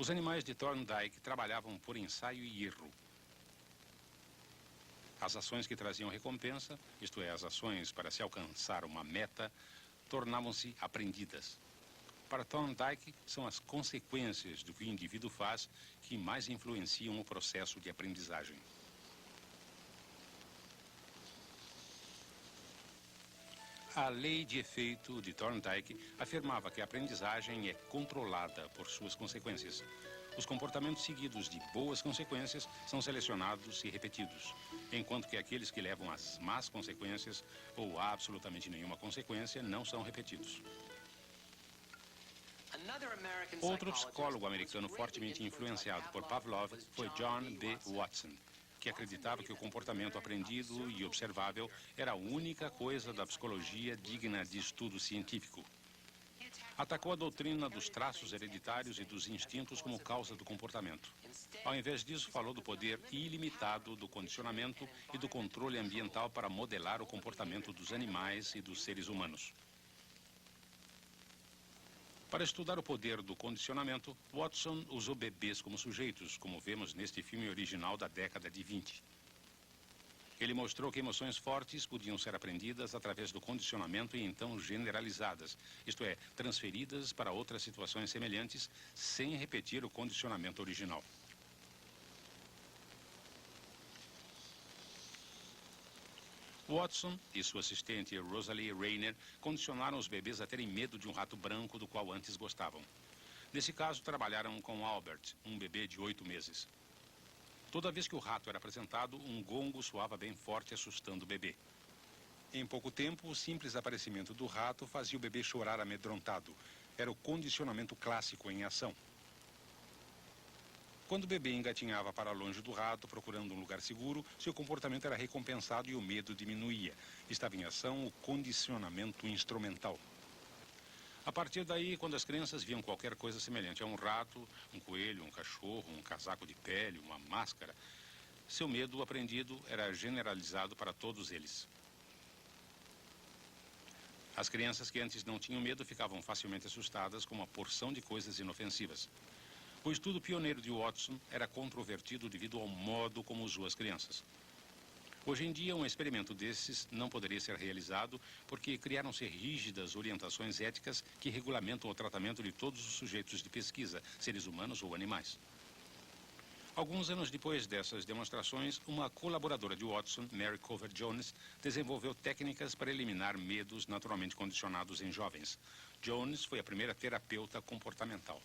Os animais de Thorndike trabalhavam por ensaio e erro. As ações que traziam recompensa, isto é, as ações para se alcançar uma meta, tornavam-se aprendidas. Para Thorndike, são as consequências do que o indivíduo faz que mais influenciam o processo de aprendizagem. A lei de efeito de Thorndike afirmava que a aprendizagem é controlada por suas consequências. Os comportamentos seguidos de boas consequências são selecionados e repetidos, enquanto que aqueles que levam às más consequências ou absolutamente nenhuma consequência não são repetidos. Outro psicólogo americano fortemente influenciado por Pavlov foi John B. Watson, que acreditava que o comportamento aprendido e observável era a única coisa da psicologia digna de estudo científico. Atacou a doutrina dos traços hereditários e dos instintos como causa do comportamento. Ao invés disso, falou do poder ilimitado do condicionamento e do controle ambiental para modelar o comportamento dos animais e dos seres humanos. Para estudar o poder do condicionamento, Watson usou bebês como sujeitos, como vemos neste filme original da década de 20. Ele mostrou que emoções fortes podiam ser aprendidas através do condicionamento e então generalizadas, isto é, transferidas para outras situações semelhantes, sem repetir o condicionamento original. Watson e sua assistente Rosalie Rayner condicionaram os bebês a terem medo de um rato branco do qual antes gostavam. Nesse caso, trabalharam com Albert, um bebê de 8 meses. Toda vez que o rato era apresentado, um gongo soava bem forte, assustando o bebê. Em pouco tempo, o simples aparecimento do rato fazia o bebê chorar amedrontado. Era o condicionamento clássico em ação. Quando o bebê engatinhava para longe do rato, procurando um lugar seguro, seu comportamento era recompensado e o medo diminuía. Estava em ação o condicionamento instrumental. A partir daí, quando as crianças viam qualquer coisa semelhante a um rato, um coelho, um cachorro, um casaco de pele, uma máscara, seu medo aprendido era generalizado para todos eles. As crianças que antes não tinham medo ficavam facilmente assustadas com uma porção de coisas inofensivas. O estudo pioneiro de Watson era controvertido devido ao modo como usou as crianças. Hoje em dia, um experimento desses não poderia ser realizado porque criaram-se rígidas orientações éticas que regulamentam o tratamento de todos os sujeitos de pesquisa, seres humanos ou animais. Alguns anos depois dessas demonstrações, uma colaboradora de Watson, Mary Cover Jones, desenvolveu técnicas para eliminar medos naturalmente condicionados em jovens. Jones foi a primeira terapeuta comportamental.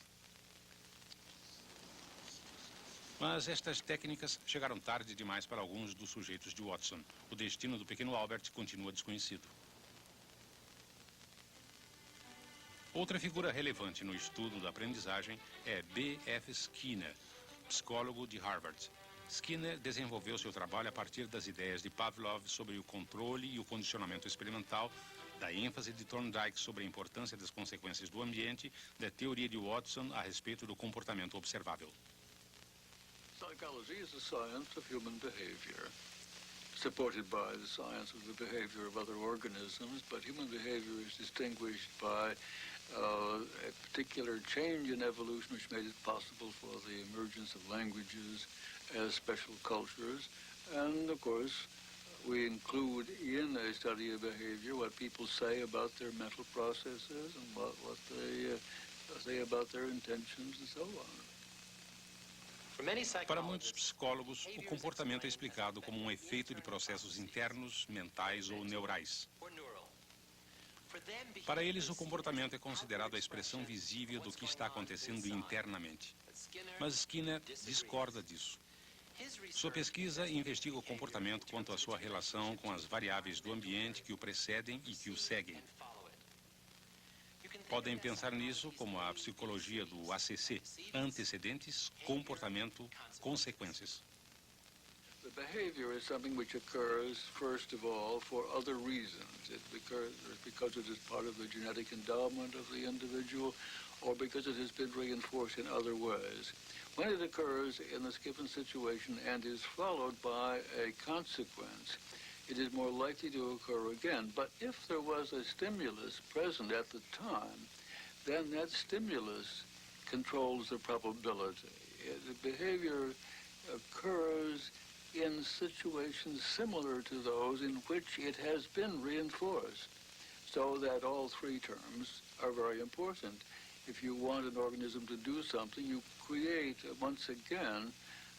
Mas estas técnicas chegaram tarde demais para alguns dos sujeitos de Watson. O destino do pequeno Albert continua desconhecido. Outra figura relevante no estudo da aprendizagem é B.F. Skinner, psicólogo de Harvard. Skinner desenvolveu seu trabalho a partir das ideias de Pavlov sobre o controle e o condicionamento experimental, da ênfase de Thorndike sobre a importância das consequências do ambiente, da teoria de Watson a respeito do comportamento observável. Psychology is the science of human behavior, supported by the science of the behavior of other organisms, but human behavior is distinguished by a particular change in evolution which made it possible for the emergence of languages as special cultures. And of course, we include in a study of behavior what people say about their mental processes and what they say about their intentions and so on. Para muitos psicólogos, o comportamento é explicado como um efeito de processos internos, mentais ou neurais. Para eles, o comportamento é considerado a expressão visível do que está acontecendo internamente. Mas Skinner discorda disso. Sua pesquisa investiga o comportamento quanto à sua relação com as variáveis do ambiente que o precedem e que o seguem. Podem pensar nisso como a psicologia do ACC, antecedentes, comportamento, consequências. The behavior is something which occurs, first of all, for other reasons. It occurs because it is part of the genetic endowment of the individual or because it has been reinforced in other ways. When it occurs in this given situation and is followed by a consequence, it is more likely to occur again. But if there was a stimulus present at the time, then that stimulus controls the probability. The behavior occurs in situations similar to those in which it has been reinforced, so that all three terms are very important. If you want an organism to do something, you create, once again,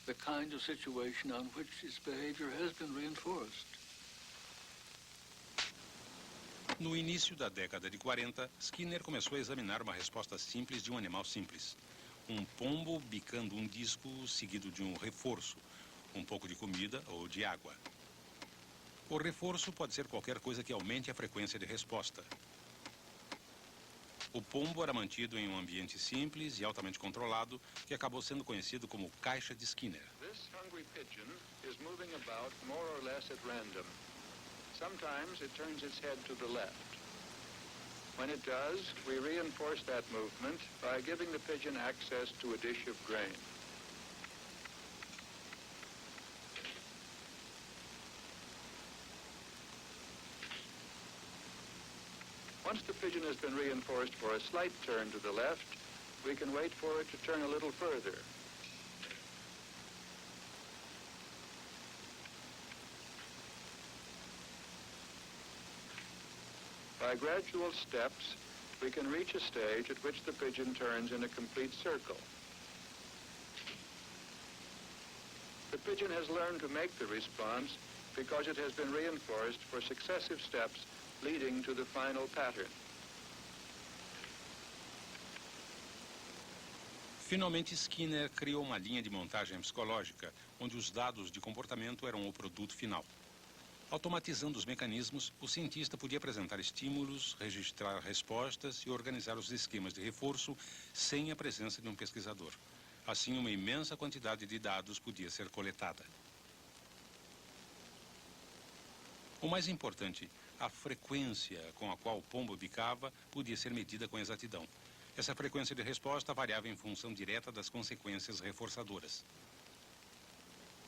the kind of situation on which its behavior has been reinforced. No início da década de 40, Skinner começou a examinar uma resposta simples de um animal simples. Um pombo bicando um disco seguido de um reforço, um pouco de comida ou de água. O reforço pode ser qualquer coisa que aumente a frequência de resposta. O pombo era mantido em um ambiente simples e altamente controlado, que acabou sendo conhecido como caixa de Skinner. This hungry pigeon is moving about more or less at random. Sometimes it turns its head to the left. When it does, we reinforce that movement by giving the pigeon access to a dish of grain. Once the pigeon has been reinforced for a slight turn to the left, we can wait for it to turn a little further. By gradual steps, we can reach a stage at which the pigeon turns in a complete circle. The pigeon has learned to make the response because it has been reinforced for successive steps leading to the final pattern. Finalmente, Skinner criou uma linha de montagem psicológica, onde os dados de comportamento eram o produto final. Automatizando os mecanismos, o cientista podia apresentar estímulos, registrar respostas e organizar os esquemas de reforço sem a presença de um pesquisador. Assim, uma imensa quantidade de dados podia ser coletada. O mais importante, a frequência com a qual o pombo bicava podia ser medida com exatidão. Essa frequência de resposta variava em função direta das consequências reforçadoras.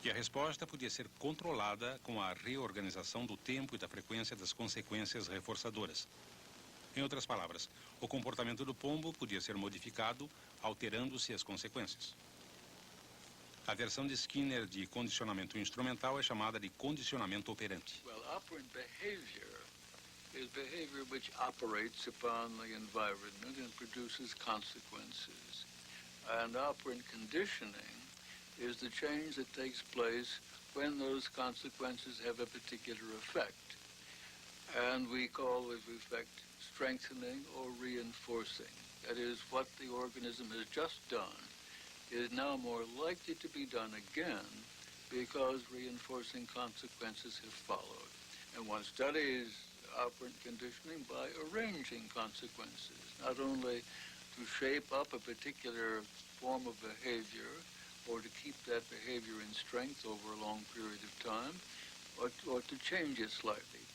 E a resposta podia ser controlada com a reorganização do tempo e da frequência das consequências reforçadoras. Em outras palavras, o comportamento do pombo podia ser modificado, alterando-se as consequências. A versão de Skinner de condicionamento instrumental é chamada de condicionamento operante. Well, operant behavior is behavior which operates upon the environment and produces consequences. And operant conditioning is the change that takes place when those consequences have a particular effect. And we call this effect strengthening or reinforcing. That is, what the organism has just done is now more likely to be done again because reinforcing consequences have followed. And one studies operant conditioning by arranging consequences, not only to shape up a particular form of behavior or to keep that behavior in strength over a long period of time, or to change it slightly.